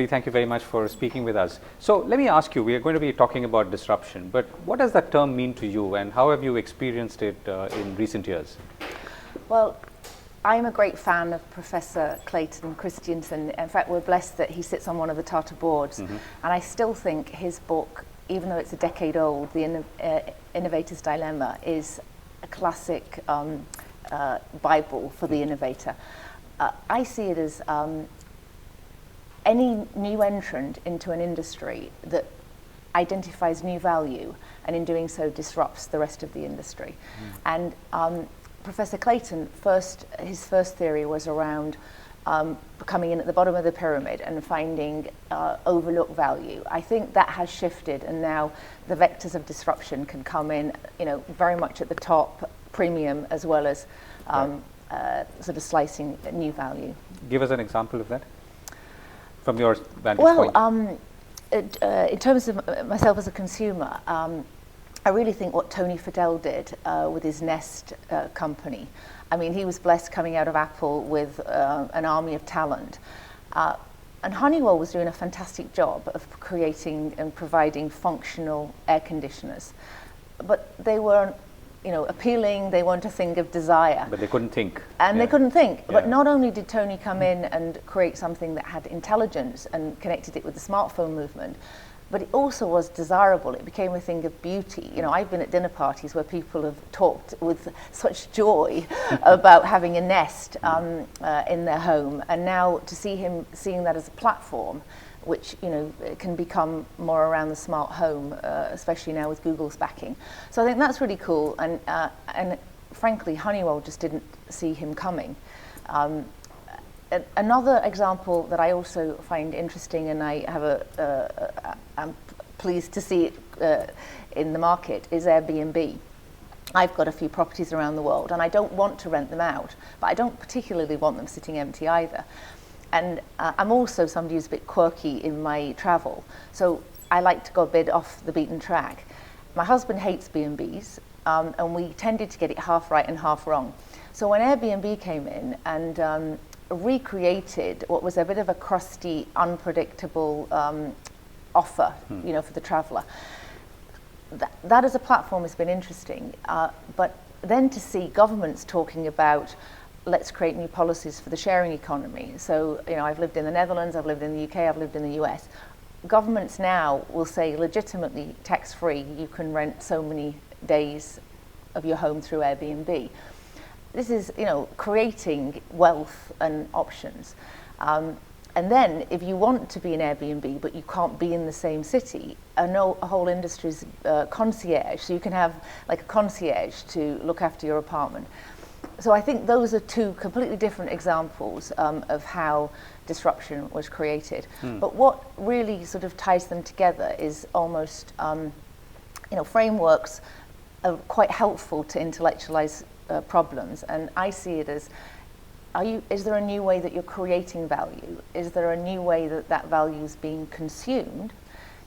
Emily, thank you very much for speaking with us. So let me ask you, we are going to be talking about disruption, but what does that term mean to you and how have you experienced it in recent years? Well, I'm a great fan of Professor Clayton Christensen. In fact, we're blessed that he sits on one of the TATA boards. And I still think his book, even though it's a decade old, The Innovator's Dilemma, is a classic Bible for the innovator. I see it as any new entrant into an industry that identifies new value and in doing so disrupts the rest of the industry. And Professor Clayton, his first theory was around coming in at the bottom of the pyramid and finding overlooked value. I think that has shifted, and now the vectors of disruption can come in, very much at the top, premium, as well as sort of slicing new value. Give us an example of that from your vantage point. Well, in terms of myself as a consumer, I really think what Tony Fadell did with his Nest company. I mean, he was blessed coming out of Apple with an army of talent. And Honeywell was doing a fantastic job of creating and providing functional air conditioners. But they weren't, appealing, they weren't a thing of desire. But they couldn't think. And they couldn't think. But not only did Tony come in and create something that had intelligence and connected it with the smartphone movement, but it also was desirable. It became a thing of beauty. I've been at dinner parties where people have talked with such joy about having a Nest in their home, and now to see seeing that as a platform, which can become more around the smart home, especially now with Google's backing. So I think that's really cool, and frankly, Honeywell just didn't see him coming. Another example that I also find interesting, and I have I'm pleased to see it in the market, is Airbnb. I've got a few properties around the world, and I don't want to rent them out, but I don't particularly want them sitting empty either. And I'm also somebody who's a bit quirky in my travel, so I like to go a bit off the beaten track. My husband hates B&Bs, and we tended to get it half right and half wrong. So when Airbnb came in and recreated what was a bit of a crusty, unpredictable offer, for the traveller, that as a platform has been interesting. But then to see governments talking about, let's create new policies for the sharing economy. So, I've lived in the Netherlands, I've lived in the UK, I've lived in the US. Governments now will say legitimately tax-free, you can rent so many days of your home through Airbnb. This is, creating wealth and options. And then if you want to be an Airbnb, but you can't be in the same city, a whole industry's concierge, so you can have like a concierge to look after your apartment. So I think those are two completely different examples of how disruption was created. But what really sort of ties them together is almost, frameworks are quite helpful to intellectualize problems. And I see it as, is there a new way that you're creating value? Is there a new way that value is being consumed?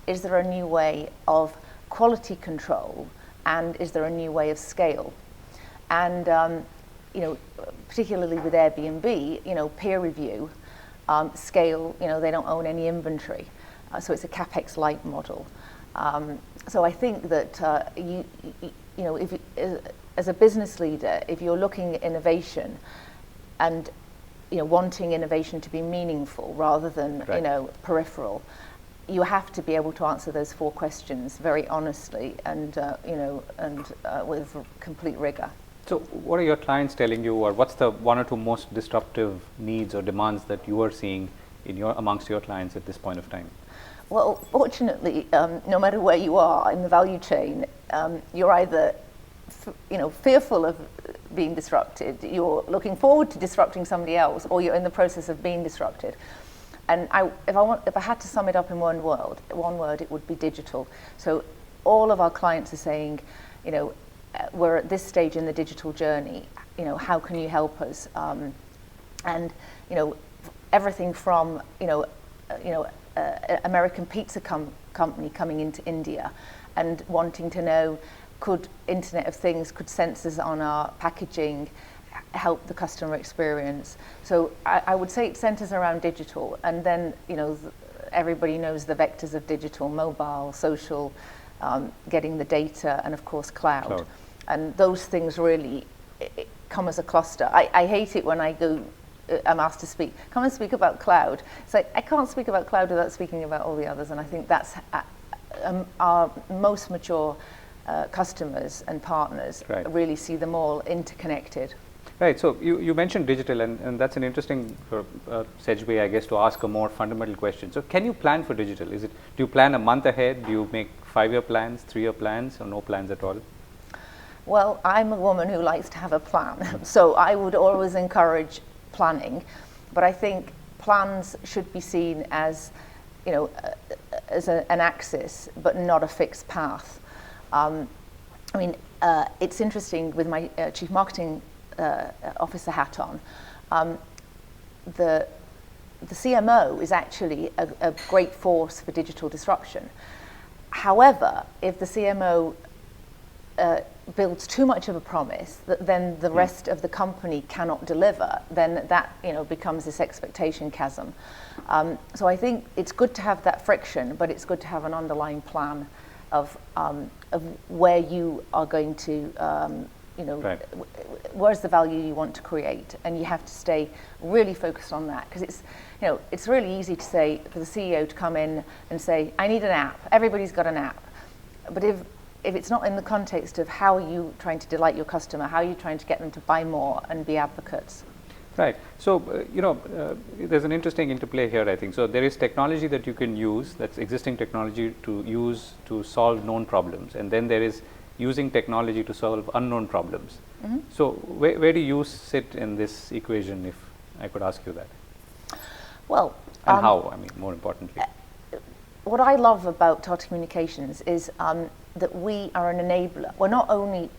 Is there a new way of quality control? And is there a new way of scale? And particularly with Airbnb, peer review, scale, they don't own any inventory. So it's a CapEx light model. So I think that, if as a business leader, if you're looking at innovation and, wanting innovation to be meaningful rather than, peripheral, you have to be able to answer those 4 questions very honestly and, with complete rigor. So what are your clients telling you, or what's the 1 or 2 most disruptive needs or demands that you are seeing amongst your clients at this point of time? Well, fortunately, no matter where you are in the value chain, you're either fearful of being disrupted, you're looking forward to disrupting somebody else, or you're in the process of being disrupted. And if I had to sum it up in one word, it would be digital. So all of our clients are saying, we're at this stage in the digital journey, how can you help us? And everything from American pizza company coming into India and wanting to know, could Internet of Things, could sensors on our packaging help the customer experience? So I would say it centers around digital, and then everybody knows the vectors of digital: mobile, social, getting the data, and of course cloud. And those things really come as a cluster. I hate it when I'm asked to speak. Come and speak about cloud. It's like, I can't speak about cloud without speaking about all the others, and I think that's our most mature customers and partners really see them all interconnected. Right, so you mentioned digital, and that's an interesting segue, I guess, to ask a more fundamental question. So can you plan for digital? Do you plan a month ahead? Do you make 5-year plans, 3-year plans, or no plans at all? Well, I'm a woman who likes to have a plan, so I would always encourage planning, but I think plans should be seen as, as an axis, but not a fixed path. It's interesting with my chief marketing officer hat on. The CMO is actually a great force for digital disruption. However, if the CMO builds too much of a promise that then the rest of the company cannot deliver, then that becomes this expectation chasm. So I think it's good to have that friction, but it's good to have an underlying plan of where you are going to, where's the value you want to create, and you have to stay really focused on that, because it's really easy to say for the CEO to come in and say, I need an app. Everybody's got an app, but if it's not in the context of how are you trying to delight your customer, how are you trying to get them to buy more and be advocates? Right. So, there's an interesting interplay here, I think. So there is technology that you can use, that's existing technology to use to solve known problems. And then there is using technology to solve unknown problems. Mm-hmm. So where do you sit in this equation, if I could ask you that? Well, and how, more importantly? What I love about TATA Communications is that we are an enabler. We're not only,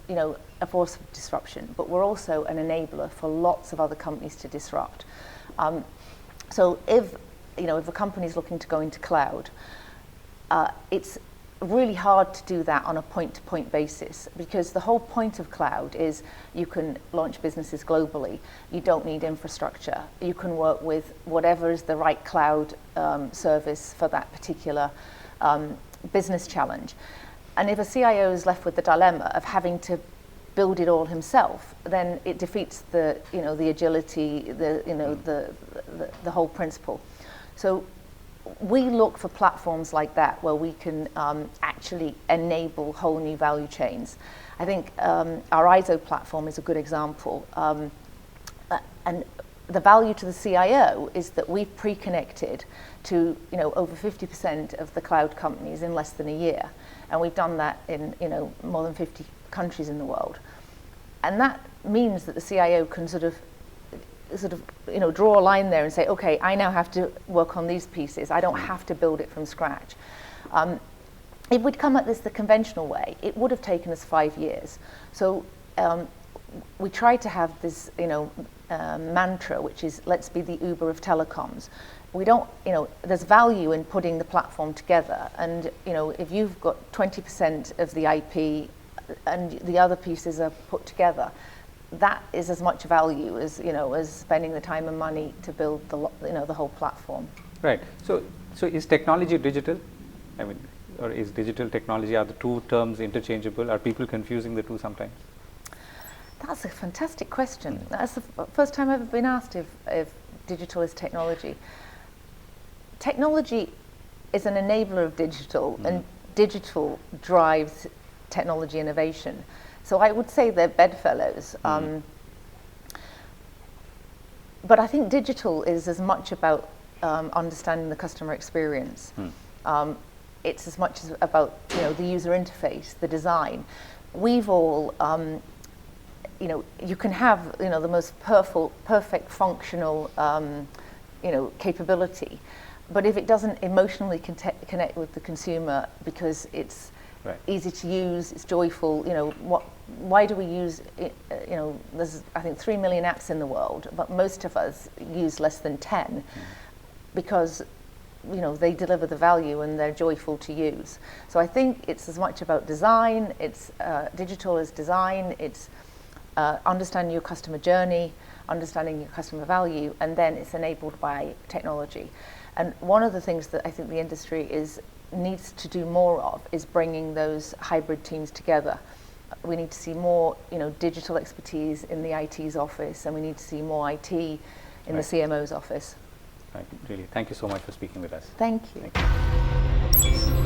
a force of disruption, but we're also an enabler for lots of other companies to disrupt. So if a company is looking to go into cloud, it's really hard to do that on a point-to-point basis, because the whole point of cloud is you can launch businesses globally. You don't need infrastructure. You can work with whatever is the right cloud service for that particular business challenge. And if a CIO is left with the dilemma of having to build it all himself, then it defeats the agility, the whole principle. So we look for platforms like that where we can actually enable whole new value chains. I think our ISO platform is a good example. And the value to the CIO is that we've pre-connected to over 50% of the cloud companies in less than a year. And we've done that in more than 50 countries in the world. And that means that the CIO can sort of draw a line there and say, okay, I now have to work on these pieces. I don't have to build it from scratch. If we'd come at this the conventional way, it would have taken us 5 years. So we try to have this mantra, which is let's be the Uber of telecoms. We don't, there's value in putting the platform together, and if you've got 20% of the IP and the other pieces are put together, that is as much value as as spending the time and money to build the whole platform. Right. So is technology digital? Or is digital technology, are the two terms interchangeable? Are people confusing the two sometimes? That's a fantastic question. That's the first time I've ever been asked if digital is technology. Technology is an enabler of digital, and digital drives technology innovation. So I would say they're bedfellows. But I think digital is as much about understanding the customer experience. It's as much as about the user interface, the design. We've all, you can have the most perfect functional capability, but if it doesn't emotionally connect with the consumer because it's easy to use, it's joyful, why do we use there's I think 3 million apps in the world, but most of us use less than 10 because they deliver the value and they're joyful to use. So I think it's as much about design, it's digital as design, it's understanding your customer journey, understanding your customer value, and then it's enabled by technology. And one of the things that I think the industry needs to do more of is bringing those hybrid teams together. We need to see more, digital expertise in the IT's office, and we need to see more IT in the CMO's office. Right. Really, thank you so much for speaking with us. Thank you. Thank you.